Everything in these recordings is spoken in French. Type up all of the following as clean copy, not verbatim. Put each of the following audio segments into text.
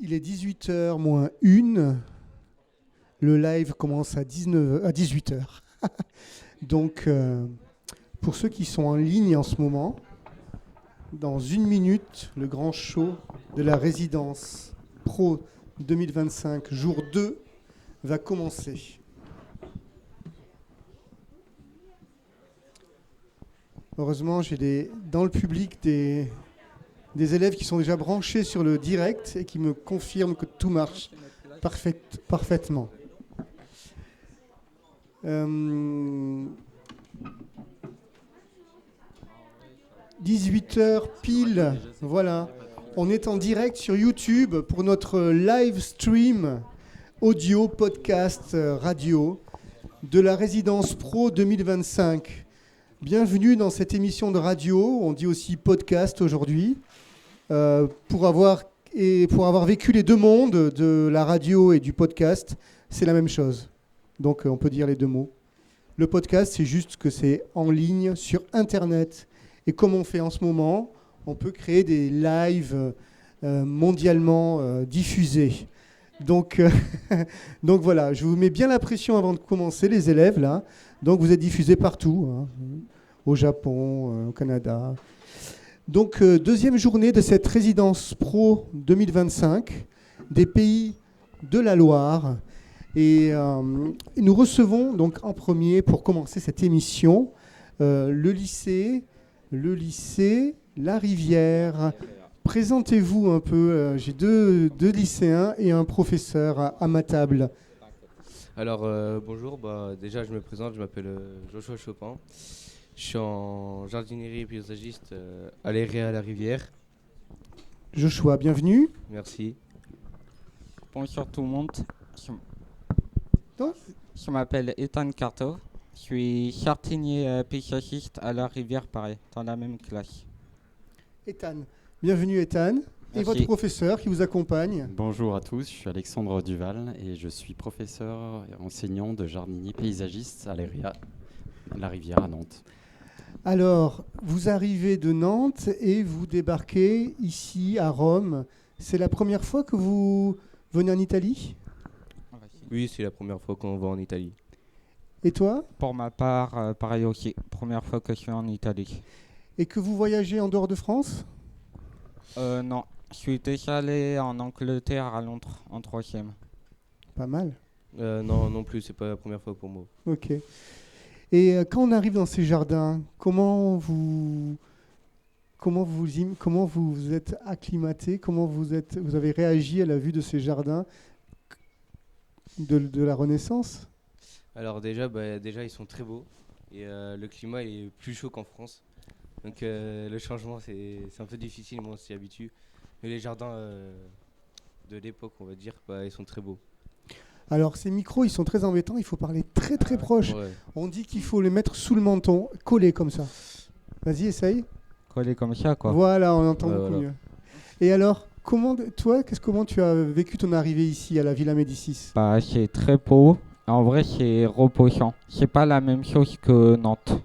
Il est 18h moins 1. Le live commence à 18h. Donc, pour ceux qui sont en ligne en ce moment, dans 1 minute, le grand show de la résidence Pro 2025, jour 2, va commencer. Heureusement, j'ai dans le public des élèves qui sont déjà branchés sur le direct et qui me confirment que tout marche parfaitement. 18h pile, voilà. On est en direct sur YouTube pour notre live stream audio, podcast, radio de la résidence Pro 2025. Bienvenue dans cette émission de radio, on dit aussi podcast aujourd'hui, pour avoir vécu les deux mondes de la radio et du podcast, c'est la même chose. Donc on peut dire les deux mots. Le podcast, c'est juste que c'est en ligne sur Internet. Et comme on fait en ce moment, on peut créer des lives mondialement diffusés. Donc voilà, je vous mets bien la pression avant de commencer, les élèves, là. Donc vous êtes diffusés partout, hein, au Japon, au Canada. Donc deuxième journée de cette résidence Pro 2025 des Pays de la Loire. Et nous recevons donc en premier, pour commencer cette émission, le lycée La Rivière. Présentez-vous un peu. J'ai deux lycéens et un professeur à ma table. Alors bonjour, déjà je me présente, je m'appelle Joshua Chopin. Je suis en jardinerie paysagiste à l'EREA La Rivière. Joshua, bienvenue. Merci. Bonjour tout le monde. Je m'appelle Ethan Carter. Je suis jardinier paysagiste à La Rivière, pareil, dans la même classe. Ethan. Bienvenue Ethan. Merci. Et votre professeur qui vous accompagne. Bonjour à tous, je suis Alexandre Duval et je suis professeur et enseignant de jardinier paysagiste à l'EREA La Rivière à Nantes. Alors, vous arrivez de Nantes et vous débarquez ici à Rome. C'est la première fois que vous venez en Italie ? Oui, c'est la première fois qu'on va en Italie. Et toi ? Pour ma part, pareil aussi, première fois que je suis en Italie. Et que vous voyagez en dehors de France ? Non, je suis déjà allé en Angleterre, à Londres, en 3e. Pas mal. Non plus, c'est pas la première fois pour moi. Ok. Et quand on arrive dans ces jardins, comment vous êtes acclimaté ? Comment vous avez réagi à la vue de ces jardins de la Renaissance ? Alors déjà ils sont très beaux et le climat il est plus chaud qu'en France. Donc le changement c'est un peu difficile, mais on s'y habitue. Mais les jardins de l'époque, on va dire, ils sont très beaux. Alors ces micros, ils sont très embêtants, il faut parler très très proche. Ouais. On dit qu'il faut les mettre sous le menton, collés comme ça. Vas-y, essaye. Collé comme ça, quoi. Voilà, on entend beaucoup voilà. mieux. Et alors, comment tu as vécu ton arrivée ici à la Villa Médicis ? C'est très beau. En vrai, c'est reposant. C'est pas la même chose que Nantes.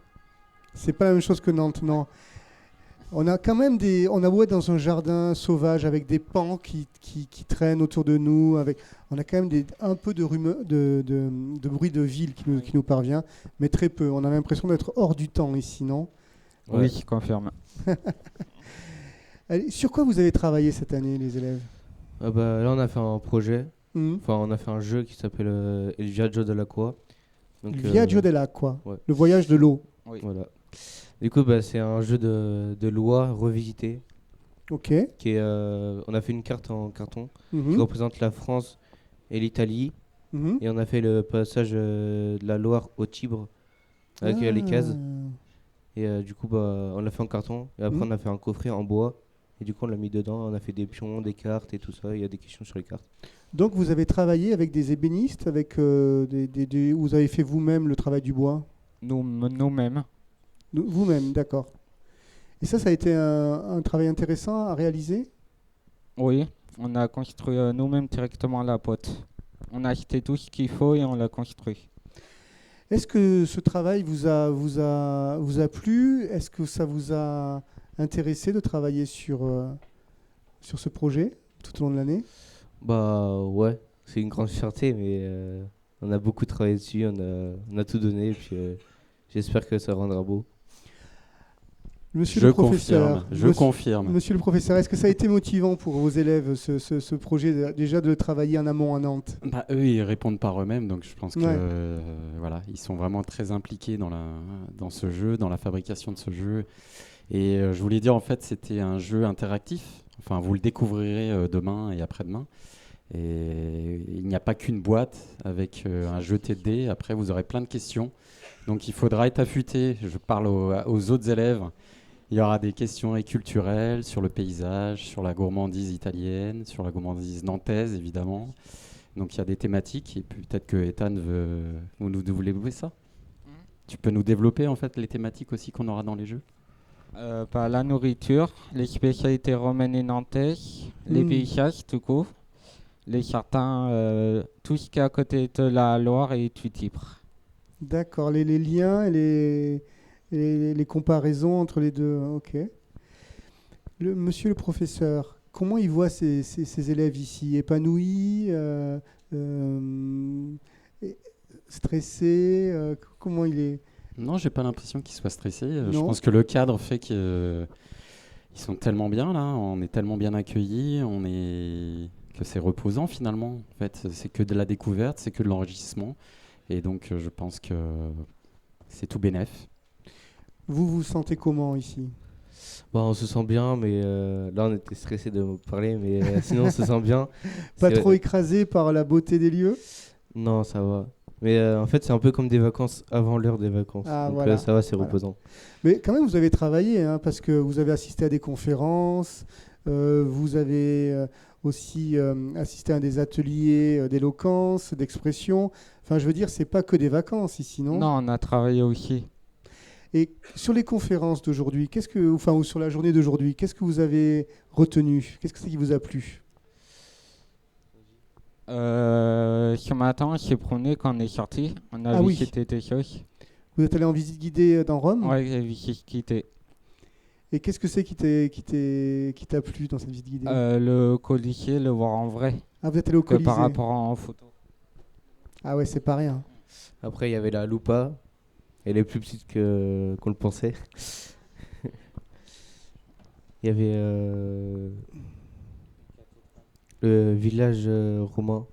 C'est pas la même chose que Nantes, non. On a quand même on a beau être dans un jardin sauvage avec des pans qui traînent autour de nous, on a quand même un peu de bruit de ville qui nous parvient, mais très peu. On a l'impression d'être hors du temps ici, non ? Ouais. Oui, je confirme. Allez, sur quoi vous avez travaillé cette année, les élèves ? Là on a fait un projet, on a fait un jeu qui s'appelle Il Viaggio dell'Acqua. Il Viaggio dell'Acqua, ouais. le voyage de l'eau. Oui. Voilà. Du coup, c'est un jeu de loi revisité. Ok. On a fait une carte en carton qui Mhm. représente la France et l'Italie. Mhm. Et on a fait le passage de la Loire au Tibre avec les cases. Et du coup, on l'a fait en carton. Et après, on a fait un coffret en bois. Et du coup, on l'a mis dedans. On a fait des pions, des cartes et tout ça. Il y a des questions sur les cartes. Donc, vous avez travaillé avec des ébénistes, vous avez fait vous-même le travail du bois ? Nous-mêmes. Vous-même, d'accord. Et ça a été un travail intéressant à réaliser ? Oui, on a construit nous-mêmes directement la pote. On a acheté tout ce qu'il faut et on l'a construit. Est-ce que ce travail vous a plu ? Est-ce que ça vous a intéressé de travailler sur ce projet tout au long de l'année ? Bah ouais, c'est une grande fierté, mais on a beaucoup travaillé dessus, on a tout donné, et puis j'espère que ça rendra beau. Monsieur Je le professeur, confirme, je confirme. Monsieur le professeur, est-ce que ça a été motivant pour vos élèves, ce projet, déjà de travailler en amont à Nantes? Bah, eux, ils répondent par eux-mêmes, donc je pense que Ouais. voilà, ils sont vraiment très impliqués dans ce jeu, dans la fabrication de ce jeu. Et je voulais dire, en fait, c'était un jeu interactif. Enfin, vous le découvrirez demain et après-demain. Et il n'y a pas qu'une boîte avec un jeté de dés. Après, vous aurez plein de questions. Donc, il faudra être affûté. Je parle aux autres élèves. Il y aura des questions culturelles sur le paysage, sur la gourmandise italienne, sur la gourmandise nantaise, évidemment. Donc, il y a des thématiques. Et puis, peut-être que Ethan vous nous développer ça. Tu peux nous développer, en fait, les thématiques aussi qu'on aura dans les jeux? La nourriture, les spécialités romaines et nantaises, les paysages tout court, les jardins, tout ce qui est à côté de la Loire et du Tibre. D'accord, les liens et les comparaisons entre les deux. Ok. Monsieur le professeur, comment il voit ces élèves ici? Épanouis, et- stressés, comment il est? Non, j'ai pas l'impression qu'ils soient stressés. Je Non. pense que le cadre fait qu'ils sont tellement bien là, on est tellement bien accueillis, que c'est reposant finalement. En fait, c'est que de la découverte, c'est que de l'enrichissement, et donc je pense que c'est tout bénef. Vous vous sentez comment ici? Bah, on se sent bien, mais là on était stressé de parler, mais sinon on se sent bien. Pas C'est- trop écrasé par la beauté des lieux? Non, ça va. Mais en fait, c'est un peu comme des vacances avant l'heure des vacances. Ah, Donc voilà. ça va, c'est Voilà. reposant. Mais quand même, vous avez travaillé, hein, parce que vous avez assisté à des conférences, vous avez aussi assisté à des ateliers d'éloquence, d'expression. Enfin, je veux dire, c'est pas que des vacances ici, non? Non, on a travaillé aussi. Et sur les conférences d'aujourd'hui, ou sur la journée d'aujourd'hui, qu'est-ce que vous avez retenu? Qu'est-ce que c'est qui vous a plu? Ce matin, on s'est promené quand on est sorti. On a Ah oui. visité des choses. Vous êtes allé en visite guidée dans Rome? Ouais, j'ai visité Et qu'est-ce que c'est qui t'a plu dans cette visite guidée? le Colisée, le voir en vrai, Ah, vous êtes allé au que par Colisée. rapport en photo. Ah ouais, c'est pas rien. Après, il y avait la Lupa. Elle est plus petite qu'on le pensait. Il y avait le village romain.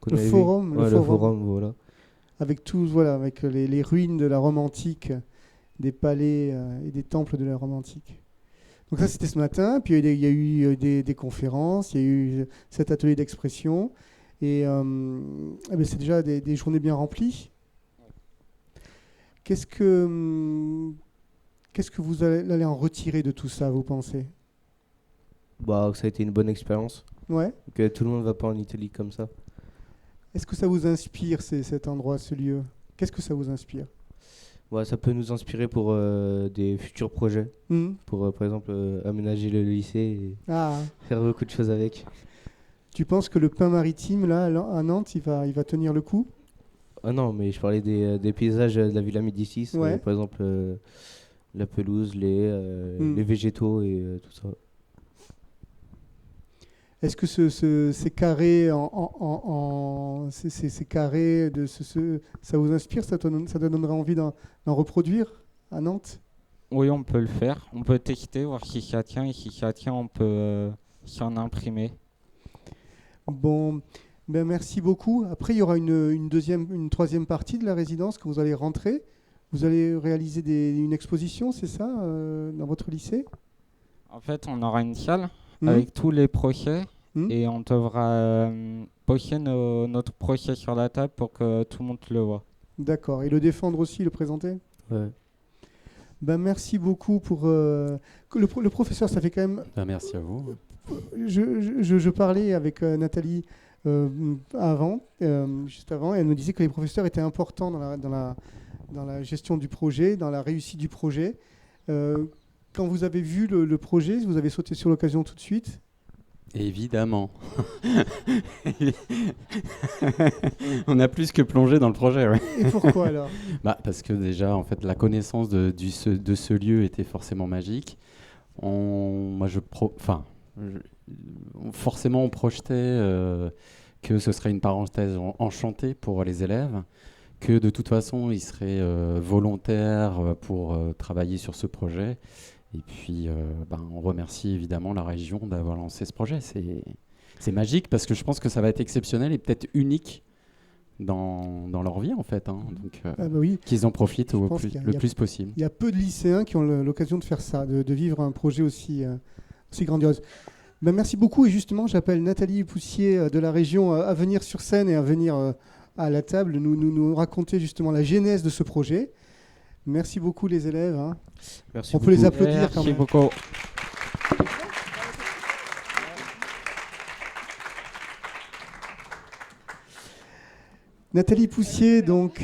qu'on Le avait vu. forum, le Ouais, forum. forum, voilà. Avec avec les ruines de la Rome antique, des palais et des temples de la Rome antique. Donc ça, c'était ce matin. Puis il y a eu des conférences, il y a eu cet atelier d'expression. Et c'est déjà des journées bien remplies. Qu'est-ce que vous allez en retirer de tout ça, vous pensez? Bah, ça a été une bonne expérience. Ouais. Que tout le monde va pas en Italie comme ça. Est-ce que ça vous inspire, cet endroit, ce lieu? Qu'est-ce que ça vous inspire? Ouais, ça peut nous inspirer pour des futurs projets. Pour, par exemple, aménager le lycée et Ah, faire beaucoup de choses avec. tu penses que le pain maritime, là, à Nantes, il va tenir le coup? Ah non, mais je parlais des paysages de la Villa Médicis. Ouais. Par exemple, la pelouse, les végétaux et tout ça. Est-ce que ces carrés, ces carrés ça vous inspire? Ça donnerait envie d'en reproduire à Nantes? Oui, on peut le faire. On peut tester, voir si ça tient. Et si ça tient, on peut s'en imprimer. Bon, ben merci beaucoup. Après, il y aura une troisième partie de la résidence que vous allez rentrer. Vous allez réaliser une exposition, c'est ça, dans votre lycée? En fait, on aura une salle Mhm. avec tous les projets Mhm. et on devra poser notre projet sur la table pour que tout le monde le voit. D'accord. Et le défendre aussi, le présenter? Ouais. Ben merci beaucoup pour... le professeur, ça fait quand même... Merci à vous. Je parlais avec Nathalie juste avant, et elle me disait que les professeurs étaient importants dans la gestion du projet, dans la réussite du projet. Quand vous avez vu le projet, vous avez sauté sur l'occasion tout de suite? Évidemment. On a plus que plongé dans le projet, ouais. Et pourquoi alors? Parce que déjà, en fait, la connaissance de ce lieu était forcément magique. forcément, on projetait que ce serait une parenthèse enchantée pour les élèves, que de toute façon, ils seraient volontaires pour travailler sur ce projet. Et puis, on remercie évidemment la région d'avoir lancé ce projet. C'est magique parce que je pense que ça va être exceptionnel et peut-être unique dans leur vie, en fait. Donc, qu'ils en profitent le plus possible. Il y a peu de lycéens qui ont l'occasion de faire ça, de vivre un projet aussi grandiose. Merci beaucoup. Et justement, j'appelle Nathalie Poussier de la région à venir sur scène et à venir à la table nous raconter justement la genèse de ce projet. Merci beaucoup les élèves. Merci On peut les applaudir quand même. Merci beaucoup. Nathalie Poussier, donc,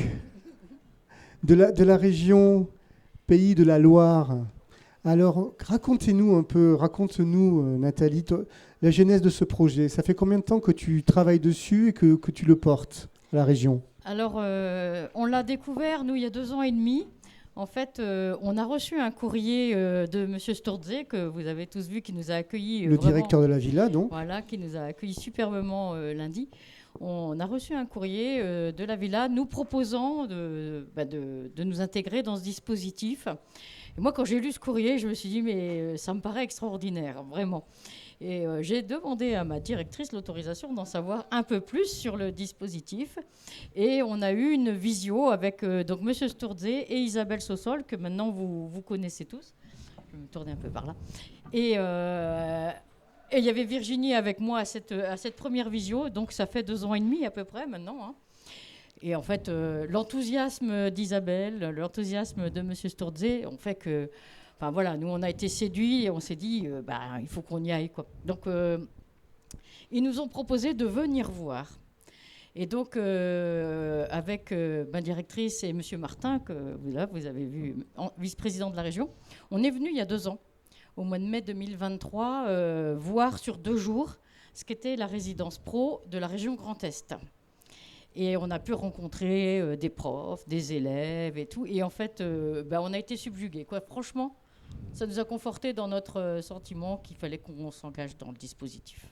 de la région Pays de la Loire. Alors, raconte-nous, Nathalie, la genèse de ce projet. Ça fait combien de temps que tu travailles dessus et que tu le portes à la région ? Alors, on l'a découvert, nous, il y a 2 ans et demi. En fait, on a reçu un courrier de M. Sturze, que vous avez tous vu, qui nous a accueillis. Le directeur de la villa, donc. Voilà, qui nous a accueillis superbement lundi. On a reçu un courrier de la villa nous proposant de nous intégrer dans ce dispositif. Et moi, quand j'ai lu ce courrier, je me suis dit, mais ça me paraît extraordinaire, vraiment. Et j'ai demandé à ma directrice l'autorisation d'en savoir un peu plus sur le dispositif. Et on a eu une visio avec donc M. Sturze et Isabelle Sossol, que maintenant vous connaissez tous. Je vais me tourner un peu par là. Et il y avait Virginie avec moi à cette première visio, donc ça fait 2 ans et demi à peu près maintenant. Et en fait, l'enthousiasme d'Isabelle, l'enthousiasme de M. Sturze ont fait que... Enfin voilà, nous on a été séduits et on s'est dit, il faut qu'on y aille, quoi. Donc ils nous ont proposé de venir voir. Et donc avec ma directrice et M. Martin, que vous avez vu, vice-président de la région, on est venu il y a 2 ans, au mois de mai 2023, voir sur 2 jours ce qu'était la résidence pro de la région Grand Est. Et on a pu rencontrer des profs, des élèves et tout. Et en fait, on a été subjugués, quoi. Franchement, ça nous a confortés dans notre sentiment qu'il fallait qu'on s'engage dans le dispositif.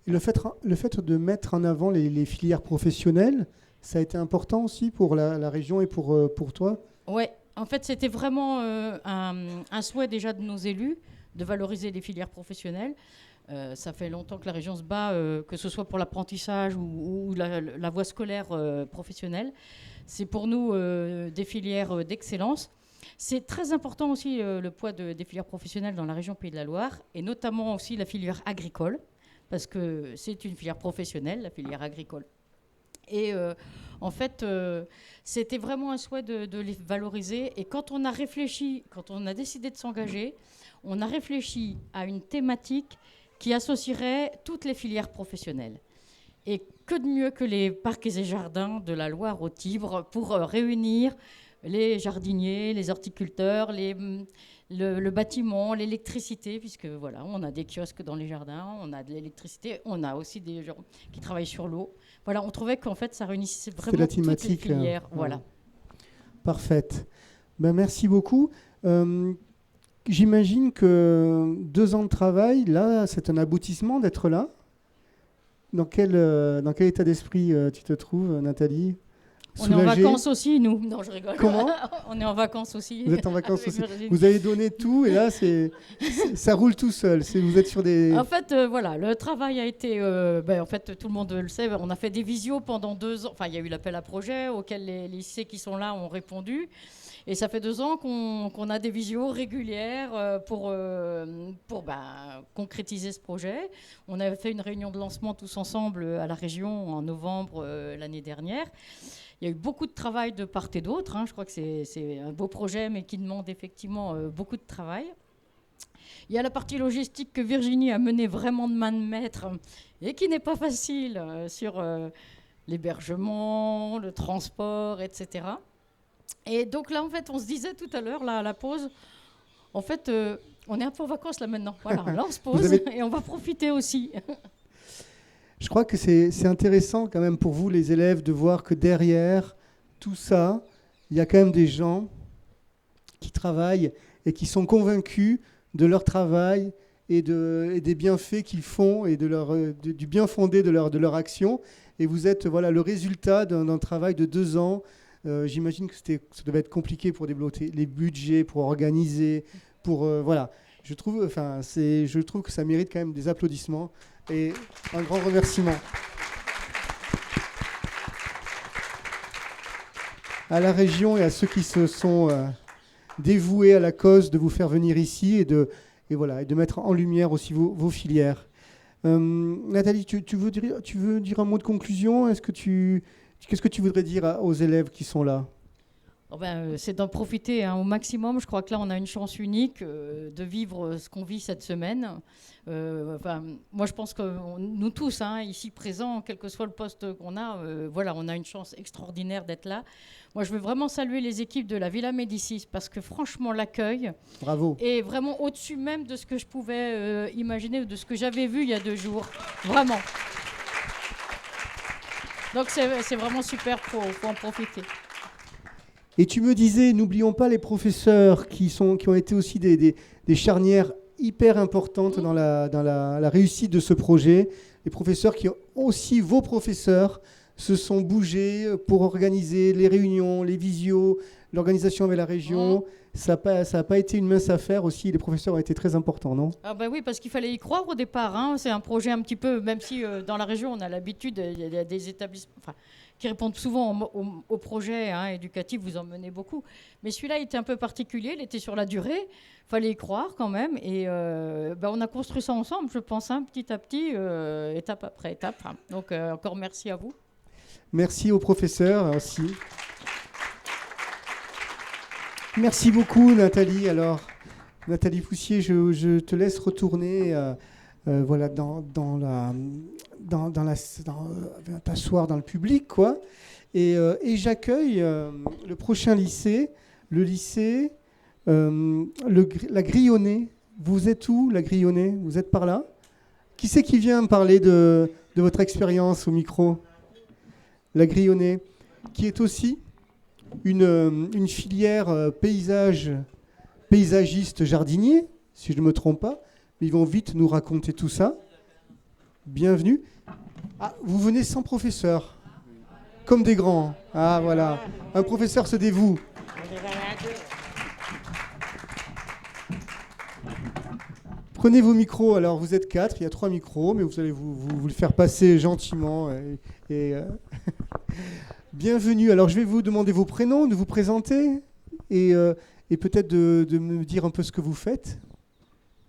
Et le fait de mettre en avant les filières professionnelles, ça a été important aussi pour la région et pour toi ? Oui, en fait, c'était vraiment un souhait déjà de nos élus de valoriser les filières professionnelles. Ça fait longtemps que la région se bat, que ce soit pour l'apprentissage ou la voie scolaire professionnelle. C'est pour nous des filières d'excellence. C'est très important aussi le poids des filières professionnelles dans la région Pays de la Loire, et notamment aussi la filière agricole, parce que c'est une filière professionnelle, la filière agricole. Et en fait, c'était vraiment un souhait de les valoriser. Et quand on a décidé de s'engager, on a réfléchi à une thématique qui associerait toutes les filières professionnelles. Et que de mieux que les parcs et jardins de la Loire au Tibre pour réunir les jardiniers, les horticulteurs, le bâtiment, l'électricité, puisque voilà, on a des kiosques dans les jardins, on a de l'électricité, on a aussi des gens qui travaillent sur l'eau. Voilà, on trouvait qu'en fait, ça réunissait vraiment toutes les filières. Voilà. Parfaite. Merci beaucoup. J'imagine que 2 ans de travail, là, c'est un aboutissement d'être là. Dans quel état d'esprit tu te trouves, Nathalie ? On est en vacances aussi, nous. Non, je rigole. Comment ? On est en vacances aussi. Vous êtes en vacances aussi. Vous avez donné tout et là, ça roule tout seul. Vous êtes sur des... En fait, voilà, le travail a été... en fait, tout le monde le sait, on a fait des visios pendant 2 ans. Enfin, il y a eu l'appel à projet auquel les lycées qui sont là ont répondu. Et ça fait 2 ans qu'on a des visios régulières pour concrétiser ce projet. On avait fait une réunion de lancement tous ensemble à la région en novembre l'année dernière. Il y a eu beaucoup de travail de part et d'autre. Je crois que c'est un beau projet, mais qui demande effectivement beaucoup de travail. Il y a la partie logistique que Virginie a menée vraiment de main de maître et qui n'est pas facile sur l'hébergement, le transport, etc. Et donc là, en fait, on se disait tout à l'heure, là, à la pause, en fait, on est un peu en vacances là maintenant. Voilà, là, on se pose et on va profiter aussi. Je crois que c'est intéressant quand même pour vous, les élèves, de voir que derrière tout ça, il y a quand même des gens qui travaillent et qui sont convaincus de leur travail et des bienfaits qu'ils font et du bien fondé de leur action. Et vous êtes le résultat d'un travail de 2 ans. J'imagine que ça devait être compliqué pour débloquer les budgets, pour organiser, voilà. Je trouve que ça mérite quand même des applaudissements et un grand remerciement. À la région et à ceux qui se sont dévoués à la cause de vous faire venir ici et de mettre en lumière aussi vos filières. Nathalie, tu veux dire un mot de conclusion ? Qu'est-ce que tu voudrais dire aux élèves qui sont là ? C'est d'en profiter au maximum. Je crois que là, on a une chance unique de vivre ce qu'on vit cette semaine. Moi, je pense que nous tous, ici présents, quel que soit le poste qu'on a, on a une chance extraordinaire d'être là. Moi, je veux vraiment saluer les équipes de la Villa Médicis parce que franchement, l'accueil est vraiment au-dessus même de ce que je pouvais imaginer ou de ce que j'avais vu il y a 2 jours. Vraiment. Donc, c'est vraiment super, faut en profiter. Et tu me disais, n'oublions pas les professeurs qui ont été aussi des charnières hyper importantes dans la réussite de ce projet. Les professeurs qui ont aussi, vos professeurs, se sont bougés pour organiser les réunions, les visios, l'organisation avec la région. Ça n'a pas été une mince affaire aussi. Les professeurs ont été très importants, non ? Oui, parce qu'il fallait y croire au départ. C'est un projet un petit peu, même si dans la région, on a l'habitude, il y a des établissements qui répondent souvent au projet éducatif, vous en menez beaucoup. Mais celui-là était un peu particulier, il était sur la durée, il fallait y croire quand même. Et on a construit ça ensemble, je pense, petit à petit, étape après étape. Donc encore merci à vous. Merci aux professeurs aussi. Merci beaucoup Nathalie. Alors, Nathalie Poussier, je te laisse retourner t'asseoir dans le public, quoi. Et j'accueille le prochain lycée, le lycée La Grillonnais. Vous êtes où, La Grillonnais ? Vous êtes par là ? Qui c'est qui vient me parler de votre expérience au micro ? La Grillonnais, qui est aussi une filière paysagiste jardinier, si je ne me trompe pas. Ils vont vite nous raconter tout ça. Bienvenue. Vous venez sans professeur, comme des grands. Voilà. Un professeur se dévoue. Prenez vos micros. Alors, vous êtes 4, il y a 3 micros, mais vous allez vous le faire passer gentiment. Bienvenue. Alors, je vais vous demander vos prénoms, de vous présenter et peut-être de me dire un peu ce que vous faites.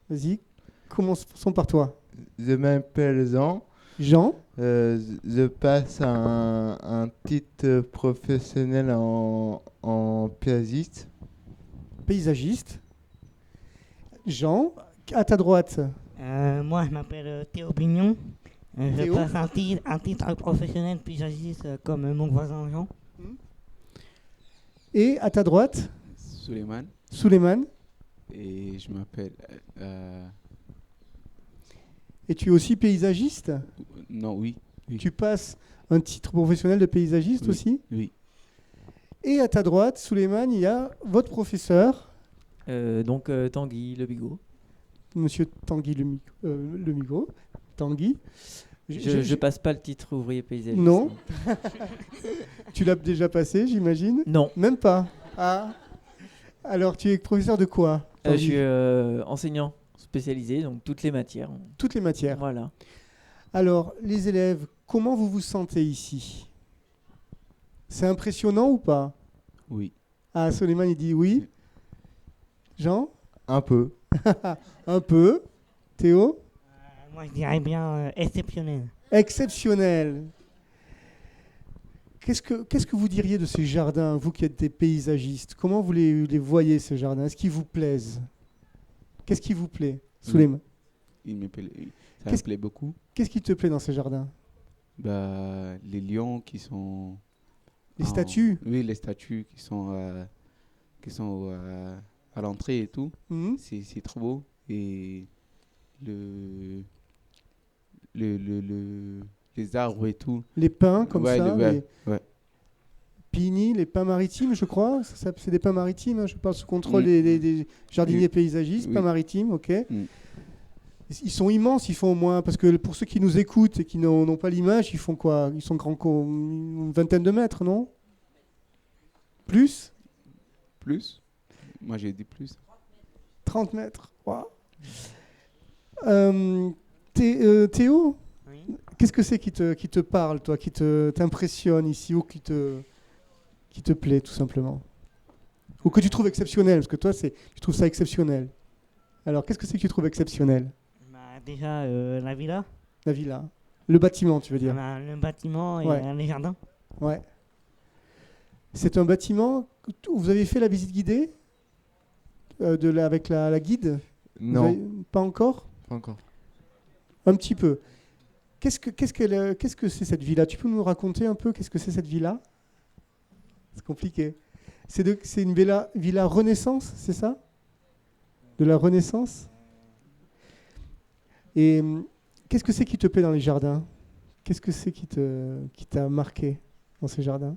Vas-y, commençons par toi. Je m'appelle Jean. Jean. Je passe un titre professionnel en paysagiste. Paysagiste. Jean, à ta droite. Moi, je m'appelle Théo Bignon. Je passe un titre professionnel paysagiste comme mon voisin Jean. Et à ta droite, Souleymane. Et je m'appelle... Et tu es aussi paysagiste ? Non, oui. Tu passes un titre professionnel de paysagiste aussi ? Oui. Et à ta droite, Souleymane, il y a votre professeur. Tanguy Le Bigot. Monsieur Tanguy Le Bigot. Tanguy. Je passe pas le titre ouvrier paysagiste. Non. Tu l'as déjà passé, j'imagine ? Non. Même pas. Alors, tu es professeur de quoi ? Je suis enseignant spécialisé, donc toutes les matières. Toutes les matières. Voilà. Alors, les élèves, comment vous vous sentez ici ? C'est impressionnant ou pas ? Oui. Souleymane, il dit oui. Jean ? Un peu. Un peu. Théo ? Moi, je dirais bien exceptionnel. Exceptionnel. Qu'est-ce que vous diriez de ces jardins, vous qui êtes des paysagistes ? Comment vous les voyez, ces jardins ? Est-ce qu'ils vous plaisent ? Qu'est-ce qui vous plaît, Souleymane ? Ça me plaît beaucoup. Qu'est-ce qui te plaît dans ces jardins ? Les lions qui sont... Les statues ? Oui, les statues qui sont à l'entrée et tout. C'est trop beau. Et les arbres et tout. Les pins, comme ça ouais. Pini, les pins maritimes, je crois. C'est des pins maritimes, je parle sous contrôle des jardiniers paysagistes, pins maritimes, ok. Ils sont immenses, ils font au moins, parce que pour ceux qui nous écoutent et qui n'ont pas l'image, ils font quoi? Ils sont grands une vingtaine de mètres, non? Plus? Plus? Moi, j'ai dit plus. 30 mètres. Wow. Théo, Oui. qu'est-ce que c'est qui te parle, toi, qui t'impressionne ici, ou qui te plaît, tout simplement? Ou que tu trouves exceptionnel, parce que toi, tu trouves ça exceptionnel. Alors, qu'est-ce que c'est que tu trouves exceptionnel? Déjà, la villa, La villa. Le bâtiment, tu veux dire? le bâtiment et Ouais. les jardins. Ouais. C'est un bâtiment où vous avez fait la visite guidée avec la guide? Non, Pas encore? pas encore. Un petit peu. Qu'est-ce que c'est cette villa? Tu peux nous raconter un peu qu'est-ce que c'est cette villa? C'est compliqué. C'est une villa Renaissance, c'est ça? De la Renaissance? Et qu'est-ce que c'est qui te plaît dans les jardins? Qu'est-ce que c'est qui t'a marqué dans ces jardins?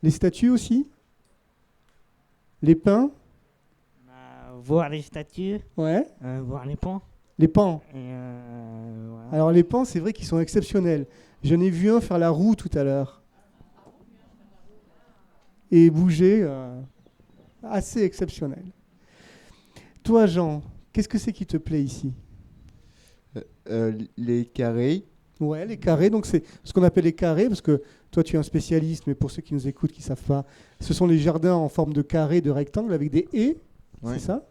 Les statues aussi? Les pins? Voir les statues, Ouais. voir les ponts. Les pans. Et, voilà. Alors les pans, c'est vrai qu'ils sont exceptionnels. J'en ai vu un faire la roue tout à l'heure. Et bouger, assez exceptionnel. Toi, Jean, qu'est-ce que c'est qui te plaît ici? Les carrés. Ouais, les carrés, donc c'est ce qu'on appelle les carrés, parce que toi tu es un spécialiste, mais pour ceux qui nous écoutent, qui ne savent pas, ce sont les jardins en forme de carré, de rectangle, avec des haies, Ouais. c'est ça?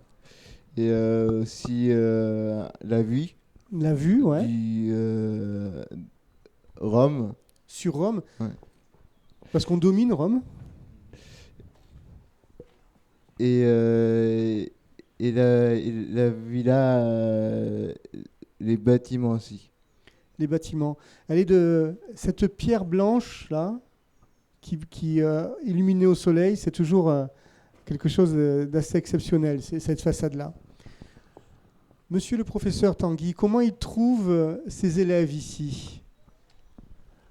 Et aussi la vue La vue, ouais. du Rome. Sur Rome. Ouais. Parce qu'on domine Rome. Et la villa, les bâtiments aussi. Les bâtiments. Elle est de cette pierre blanche là, qui illuminée au soleil, c'est toujours quelque chose d'assez exceptionnel, cette façade là. Monsieur le professeur Tanguy, comment il trouve ses élèves ici?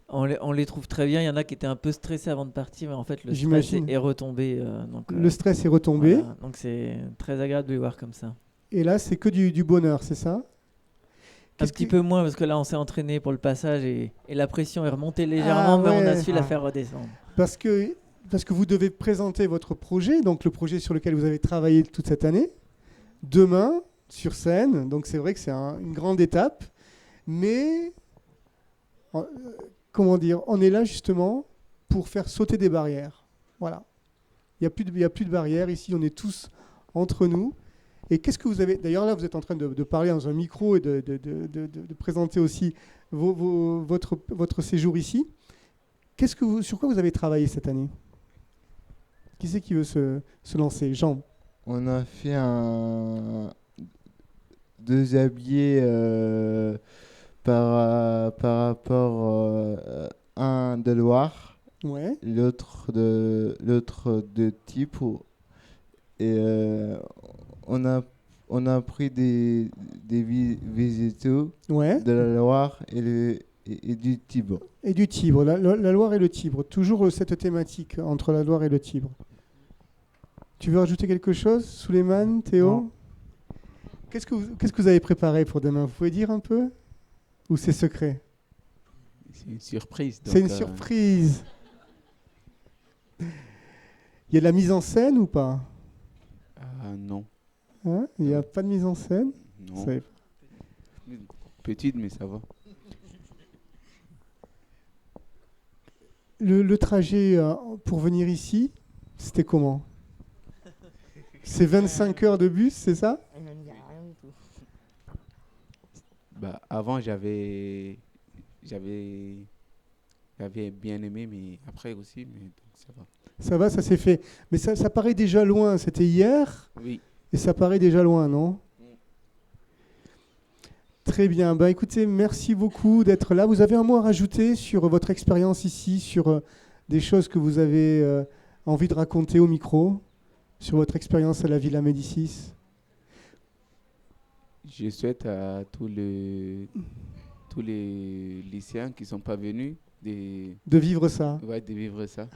On les trouve très bien. Il y en a qui étaient un peu stressés avant de partir, mais en fait, le stress J'imagine. est retombé. Le stress est retombé, voilà. Donc, c'est très agréable de les voir comme ça. et là c'est que du bonheur, c'est ça? Un petit peu moins, parce que là, on s'est entraîné pour le passage et la pression est remontée légèrement, mais on a ouais. su la faire redescendre. Parce que vous devez présenter votre projet, donc le projet sur lequel vous avez travaillé toute cette année, demain, sur scène. Donc c'est vrai que c'est une grande étape. Mais, comment dire, on est là justement pour faire sauter des barrières. Voilà. Il n'y a plus de barrières. Ici, on est tous entre nous. Et qu'est-ce que vous avez... D'ailleurs, là, vous êtes en train de parler dans un micro et de présenter aussi votre séjour ici. Sur quoi vous avez travaillé cette année? Qui c'est qui veut se lancer? Jean? On a fait deux habillés par rapport un de Loire, Ouais. l'autre de Tipou. Et on a pris des végétaux Ouais. de la Loire et du Tibre. Et du Tibre, la Loire et le Tibre. Toujours cette thématique entre la Loire et le Tibre. Tu veux rajouter quelque chose, Souleymane, Théo? Non. Qu'est-ce que vous avez préparé pour demain? Vous pouvez dire un peu? Ou c'est secret? C'est une surprise. C'est une surprise. Il y a de la mise en scène ou pas? Non. Hein? Il n'y a pas de mise en scène? Non. C'est- Petite, mais ça va. Le trajet pour venir ici, c'était comment? C'est 25 heures de bus, c'est ça? Bah, avant, j'avais bien aimé, mais après aussi, mais donc ça va. Ça va, ça s'est fait. Mais ça paraît déjà loin. C'était hier Oui. et ça paraît déjà loin, non? Très bien. Bah, écoutez, merci beaucoup d'être là. Vous avez un mot à rajouter sur votre expérience ici, sur des choses que vous avez envie de raconter au micro, sur votre expérience à la Villa Médicis? Je souhaite à tous les lycéens qui ne sont pas venus De vivre ça. de vivre ça.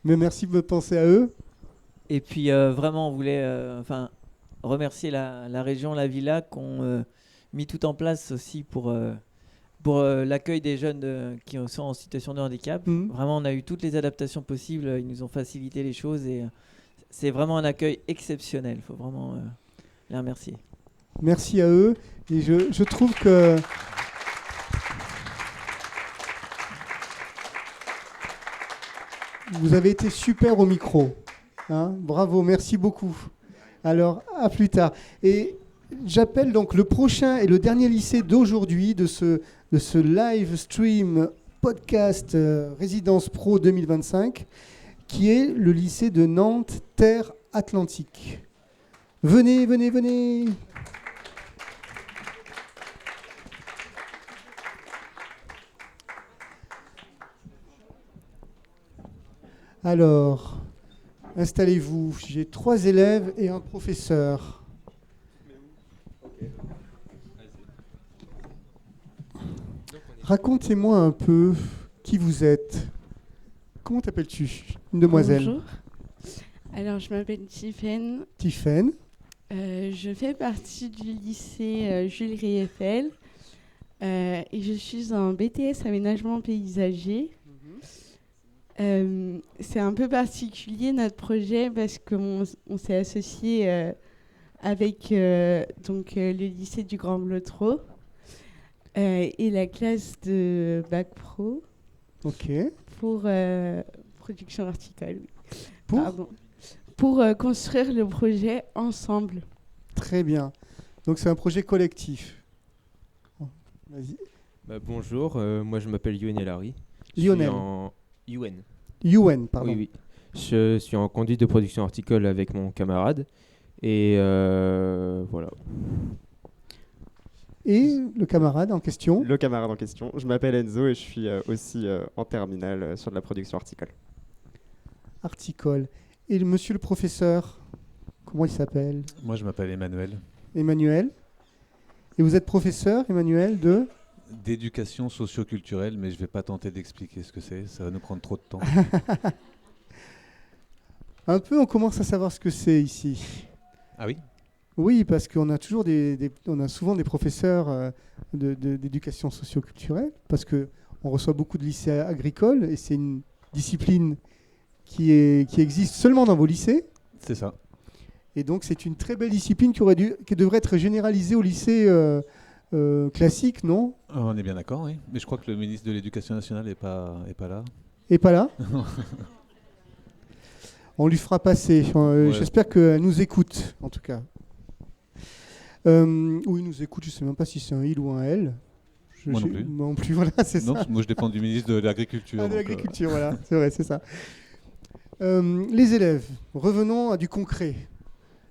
Mais merci de penser à eux. Et puis vraiment, on voulait remercier la région, la Villa, qui ont mis tout en place aussi pour l'accueil des jeunes qui sont en situation de handicap. Vraiment, on a eu toutes les adaptations possibles. Ils nous ont facilité les choses et c'est vraiment un accueil exceptionnel. Il faut vraiment les remercier. Merci à eux. Et je trouve que vous avez été super au micro. Hein, bravo, merci beaucoup. Alors, à plus tard. Et j'appelle donc le prochain et le dernier lycée d'aujourd'hui de ce live stream podcast Résidence Pro 2025, qui est le lycée de Nantes Terre Atlantique. Venez, venez, venez. Alors, installez-vous. J'ai 3 élèves et un professeur. Racontez-moi un peu qui vous êtes. Comment t'appelles-tu, une demoiselle? Bonjour. Alors, je m'appelle Tiffaine. Tiffaine. Je fais partie du lycée Jules Rieffel et je suis en BTS aménagement paysager. C'est un peu particulier notre projet parce qu'on s'est associé avec donc, le lycée du Grand Blotreau et la classe de Bac Pro. Ok. Pour production horticole. Pour construire le projet ensemble. Très bien. Donc c'est un projet collectif. Vas-y. Bonjour, moi je m'appelle Lionel Harry. Lionel. UN, pardon. Oui, oui. Je suis en conduite de production horticole avec mon camarade. Et voilà. Et le camarade en question? Le camarade en question. Je m'appelle Enzo et je suis aussi en terminale sur de la production horticole. Horticole. Et monsieur le professeur, comment il s'appelle? Moi, je m'appelle Emmanuel. Emmanuel. Et vous êtes professeur, Emmanuel, d'éducation socio-culturelle, mais je ne vais pas tenter d'expliquer ce que c'est. Ça va nous prendre trop de temps. Un peu, on commence à savoir ce que c'est ici. Ah oui? Oui, parce qu'on a toujours on a souvent des professeurs d'éducation socio-culturelle, parce qu'on reçoit beaucoup de lycées agricoles, et c'est une discipline qui existe seulement dans vos lycées. C'est ça. Et donc c'est une très belle discipline qui devrait être généralisée au lycée classique, non? On est bien d'accord, oui. Mais je crois que le ministre de l'Éducation nationale n'est pas là. Et pas là? On lui fera passer. Ouais. J'espère qu'elle nous écoute, en tout cas. Oui, il nous écoute. Je ne sais même pas si c'est un il ou un elle. Moi non plus. Non plus, voilà, c'est ça. Moi, je dépends du ministre de l'Agriculture. De l'Agriculture, voilà. C'est vrai, c'est ça. Les élèves, revenons à du concret.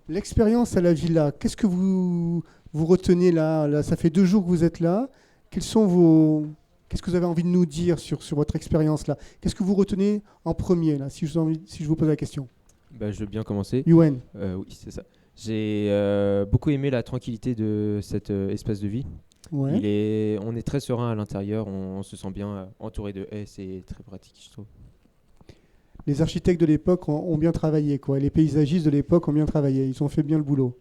L'expérience à la villa, qu'est-ce que vous retenez là, ça fait 2 jours que vous êtes là. Qu'est-ce que vous avez envie de nous dire sur votre expérience là? Qu'est-ce que vous retenez en premier là, si je vous pose la question? Je veux bien commencer. UN. Oui, c'est ça. J'ai beaucoup aimé la tranquillité de cet espace de vie. Ouais. On est très serein à l'intérieur, on se sent bien entouré de haies, c'est très pratique, je trouve. Les architectes de l'époque ont bien travaillé, quoi. Les paysagistes de l'époque ont bien travaillé. Ils ont fait bien le boulot.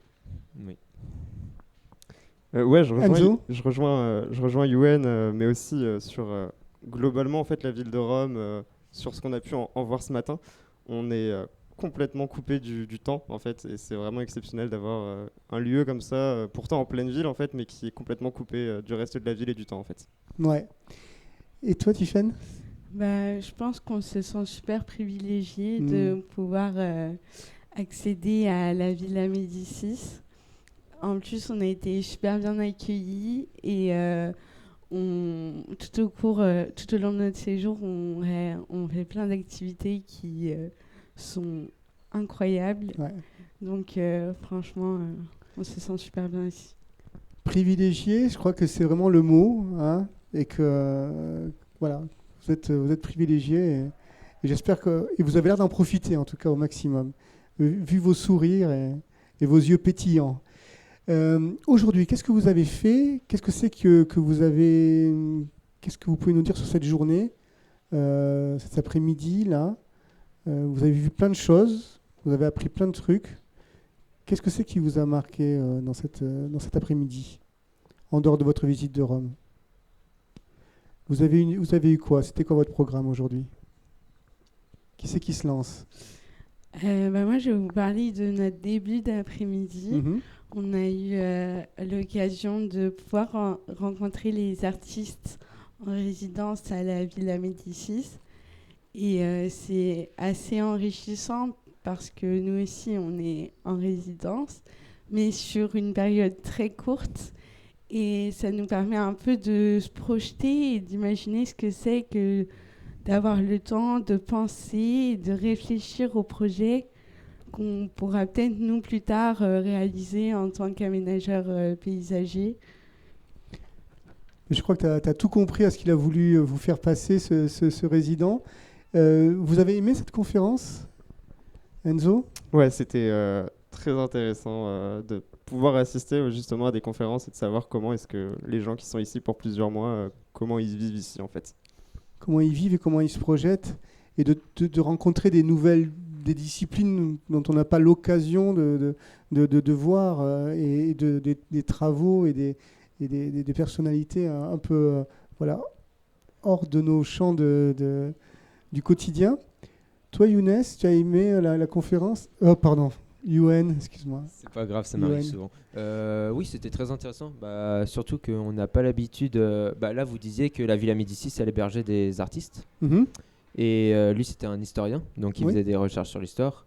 Oui. Ouais, je rejoins UN, mais aussi sur globalement en fait la ville de Rome, sur ce qu'on a pu en voir ce matin. On est complètement coupé du temps en fait, et c'est vraiment exceptionnel d'avoir un lieu comme ça, pourtant en pleine ville en fait, mais qui est complètement coupé du reste de la ville et du temps en fait. Ouais. Et toi, Tiffaine? Je pense qu'on se sent super privilégié de pouvoir accéder à la Villa Médicis. En plus, on a été super bien accueillis et tout au long de notre séjour, on fait plein d'activités qui sont incroyables. Ouais. Donc, franchement, on se sent super bien ici. Privilégié, je crois que c'est vraiment le mot, hein, et que voilà. Vous êtes privilégiés et j'espère que vous avez l'air d'en profiter en tout cas au maximum, vu vos sourires et vos yeux pétillants. Aujourd'hui, qu'est-ce que vous avez fait? Qu'est-ce que c'est que vous avez? Qu'est-ce que vous pouvez nous dire sur cette journée, cet après-midi là? Vous avez vu plein de choses, vous avez appris plein de trucs. Qu'est-ce que c'est qui vous a marqué dans cet après-midi? en dehors de votre visite de Rome? Vous avez eu quoi? C'était quoi votre programme aujourd'hui? Qui c'est qui se lance? Moi, je vais vous parler de notre début d'après-midi. On a eu l'occasion de pouvoir rencontrer les artistes en résidence à la Villa Médicis. Et c'est assez enrichissant parce que nous aussi, on est en résidence, mais sur une période très courte. Et ça nous permet un peu de se projeter et d'imaginer ce que c'est que d'avoir le temps de penser et de réfléchir au projet qu'on pourra peut-être, nous, plus tard, réaliser en tant qu'aménageur paysager. Je crois que tu as tout compris à ce qu'il a voulu vous faire passer, ce résident. Vous avez aimé cette conférence, Enzo? Ouais, c'était très intéressant de pouvoir assister justement à des conférences et de savoir comment est-ce que les gens qui sont ici pour plusieurs mois, comment ils vivent ici en fait. Comment ils vivent et comment ils se projettent, et de rencontrer des disciplines dont on n'a pas l'occasion de voir, et des travaux et des personnalités un peu voilà, hors de nos champs du quotidien. Toi, Younes, tu as aimé la conférence? Pardon, Youen, excuse-moi. C'est pas grave, ça m'arrive souvent. Oui, c'était très intéressant. Surtout qu'on n'a pas l'habitude. Là, vous disiez que la Villa Médicis, elle hébergeait des artistes. Et lui, c'était un historien, donc il faisait des recherches sur l'histoire.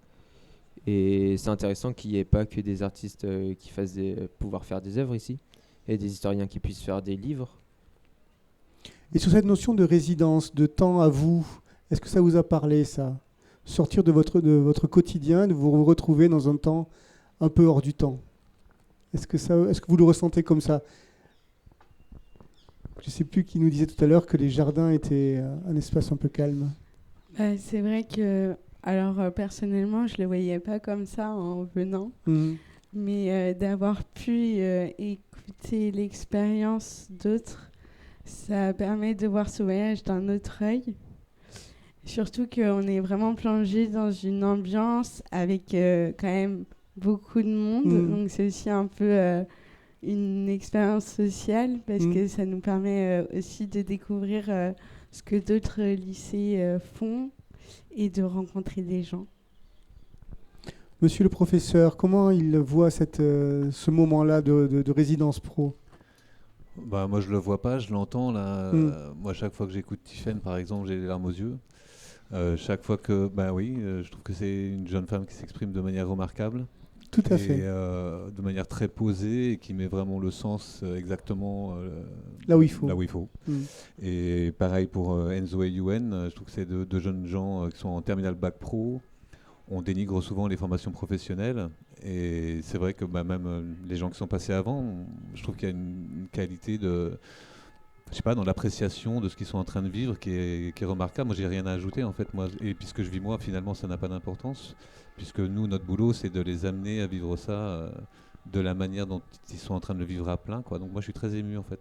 Et c'est intéressant qu'il n'y ait pas que des artistes qui fassent pouvoir faire des œuvres ici, et des historiens qui puissent faire des livres. Et sur cette notion de résidence, de temps à vous, est-ce que ça vous a parlé, ça? Sortir de votre quotidien, de vous retrouver dans un temps un peu hors du temps. Est-ce que vous le ressentez comme ça? Je ne sais plus qui nous disait tout à l'heure que les jardins étaient un espace un peu calme. C'est vrai que, alors personnellement, je ne le voyais pas comme ça en venant, mais d'avoir pu écouter l'expérience d'autres, ça permet de voir ce voyage d'un autre œil. Surtout qu'on est vraiment plongé dans une ambiance avec quand même beaucoup de monde. Donc c'est aussi un peu une expérience sociale parce que ça nous permet aussi de découvrir ce que d'autres lycées font et de rencontrer des gens. Monsieur le professeur, comment il voit ce moment-là de résidence pro? Moi, je le vois pas, je l'entends là. Moi, chaque fois que j'écoute Tiffaine, par exemple, j'ai les larmes aux yeux. Chaque fois que, je trouve que c'est une jeune femme qui s'exprime de manière remarquable. Tout à fait. De manière très posée et qui met vraiment le sens exactement là où il faut. Et pareil pour Enzo et Youen, je trouve que c'est deux jeunes gens qui sont en terminale bac pro. On dénigre souvent les formations professionnelles et c'est vrai que même les gens qui sont passés avant, je trouve qu'il y a une qualité dans l'appréciation de ce qu'ils sont en train de vivre qui est remarquable. Moi, j'ai rien à ajouter en fait, et puisque je vis moi, finalement, ça n'a pas d'importance, puisque nous, notre boulot, c'est de les amener à vivre ça de la manière dont ils sont en train de le vivre à plein, quoi. Donc moi, je suis très ému en fait.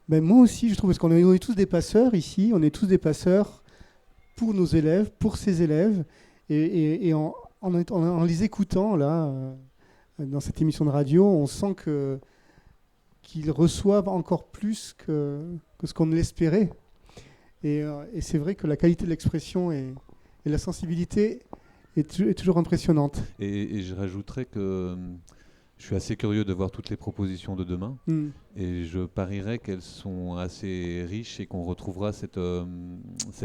Moi aussi, je trouve, parce qu'on est tous des passeurs ici, on est tous des passeurs pour nos élèves, pour ces élèves, et en les écoutant là, dans cette émission de radio, on sent qu'ils reçoivent encore plus que ce qu'on l'espérait. Et c'est vrai que la qualité de l'expression et la sensibilité est toujours impressionnante. Et je rajouterais que je suis assez curieux de voir toutes les propositions de demain. Et je parierais qu'elles sont assez riches et qu'on retrouvera cette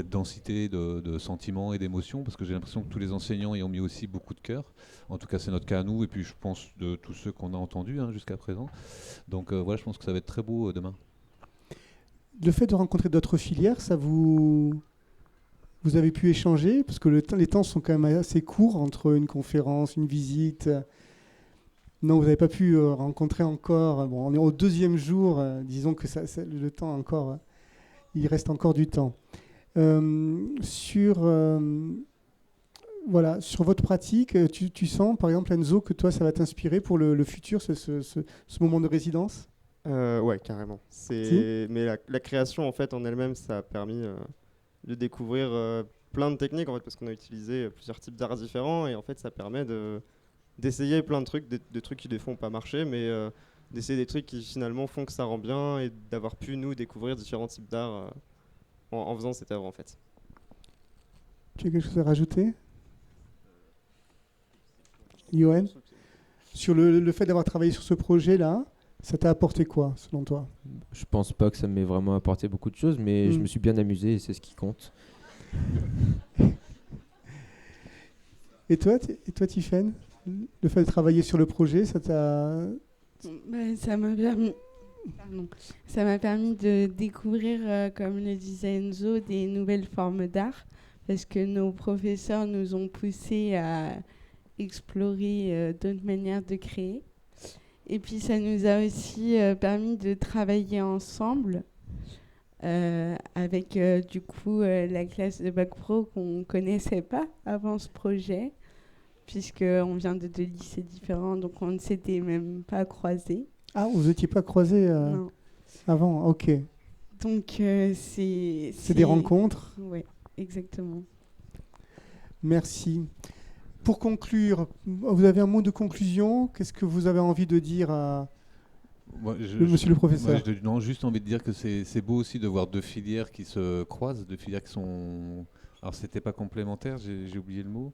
densité de sentiments et d'émotions, parce que j'ai l'impression que tous les enseignants y ont mis aussi beaucoup de cœur. En tout cas, c'est notre cas à nous, et puis je pense de tous ceux qu'on a entendus jusqu'à présent. Donc voilà, je pense que ça va être très beau demain. Le fait de rencontrer d'autres filières, ça vous avez pu échanger? Parce que les temps sont quand même assez courts entre une conférence, une visite. Non, vous n'avez pas pu rencontrer encore. Bon, on est au 2e jour. Disons que le temps encore, il reste encore du temps. Sur votre pratique, tu sens, par exemple, Enzo, que toi, ça va t'inspirer pour le futur, ce moment de résidence? Ouais, carrément. Mais la création, en fait, en elle-même, ça a permis de découvrir plein de techniques, en fait, parce qu'on a utilisé plusieurs types d'arts différents, et en fait, ça permet d'essayer plein de trucs, des trucs qui des fois n'ont pas marché, mais d'essayer des trucs qui finalement font que ça rend bien et d'avoir pu nous découvrir différents types d'art en faisant cette œuvre en fait. Tu as quelque chose à rajouter, Yoann, sur le fait d'avoir travaillé sur ce projet-là, ça t'a apporté quoi, selon toi? Je pense pas que ça m'ait vraiment apporté beaucoup de choses, mais je me suis bien amusé et c'est ce qui compte. Et toi, Tiffaine, le fait de travailler sur le projet, ça t'a... Ça m'a permis de découvrir, comme le disait Enzo, des nouvelles formes d'art, parce que nos professeurs nous ont poussés à explorer d'autres manières de créer. Et puis ça nous a aussi permis de travailler ensemble avec du coup la classe de Bac Pro qu'on ne connaissait pas avant ce projet, puisqu'on vient de deux lycées différents, donc on ne s'était même pas croisés. Ah, vous n'étiez pas croisés avant, ok. Donc c'est des rencontres. Oui, exactement. Merci. Pour conclure, vous avez un mot de conclusion? Qu'est-ce que vous avez envie de dire à monsieur le professeur? Non, juste envie de dire que c'est beau aussi de voir deux filières qui se croisent, deux filières qui sont... Alors, c'était pas complémentaire, j'ai oublié le mot,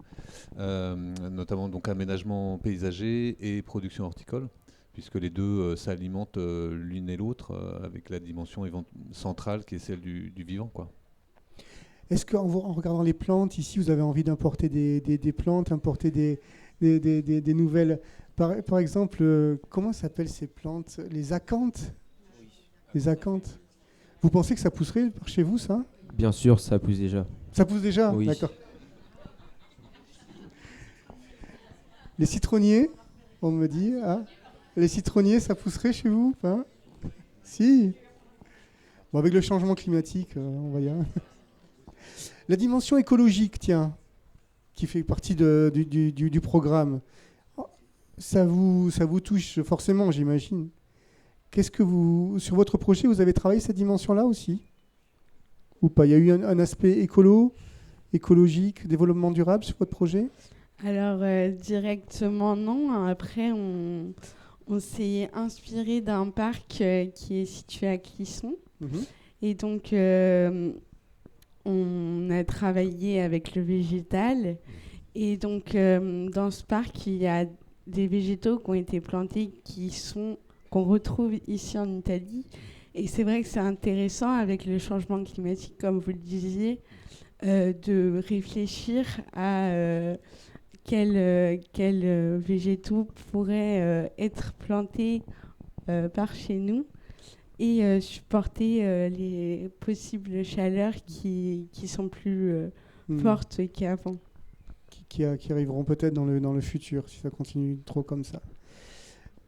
notamment donc aménagement paysager et production horticole, puisque les deux s'alimentent l'une et l'autre avec la dimension centrale qui est celle du vivant, quoi. Est-ce qu'en regardant les plantes, ici, vous avez envie d'importer des plantes, importer des nouvelles... Par exemple, comment s'appellent ces plantes? Les acanthes? Oui. Les acanthes. Vous pensez que ça pousserait par chez vous, ça? Bien sûr, ça pousse déjà. Ça pousse déjà? Oui. D'accord. Les citronniers, on me dit. Ah, les citronniers, ça pousserait chez vous? Hein? Si. Bon, avec le changement climatique, on va y aller. La dimension écologique, tiens, qui fait partie du programme, ça vous touche forcément, j'imagine. Qu'est-ce que sur votre projet, vous avez travaillé cette dimension-là aussi? Ou pas? Il y a eu un aspect écologique, développement durable sur votre projet? Alors, directement, non. Après, on s'est inspiré d'un parc qui est situé à Clisson. Et donc... on a travaillé avec le végétal et donc dans ce parc il y a des végétaux qui ont été plantés qu'on retrouve ici en Italie et c'est vrai que c'est intéressant avec le changement climatique comme vous le disiez de réfléchir à quels végétaux pourraient être plantés par chez nous et supporter les possibles chaleurs qui sont plus fortes qu'avant. Qui arriveront peut-être dans le futur, si ça continue trop comme ça.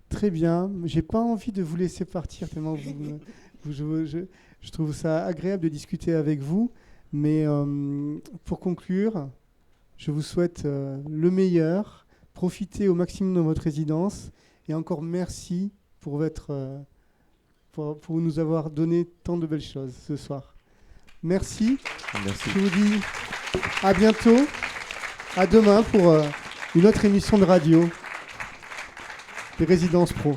Très bien. J'ai pas envie de vous laisser partir, tellement je trouve ça agréable de discuter avec vous. Mais pour conclure, je vous souhaite le meilleur. Profitez au maximum de votre résidence. Et encore merci pour nous avoir donné tant de belles choses ce soir. Merci. Merci. Je vous dis à bientôt, à demain pour une autre émission de radio des Résidences Pro.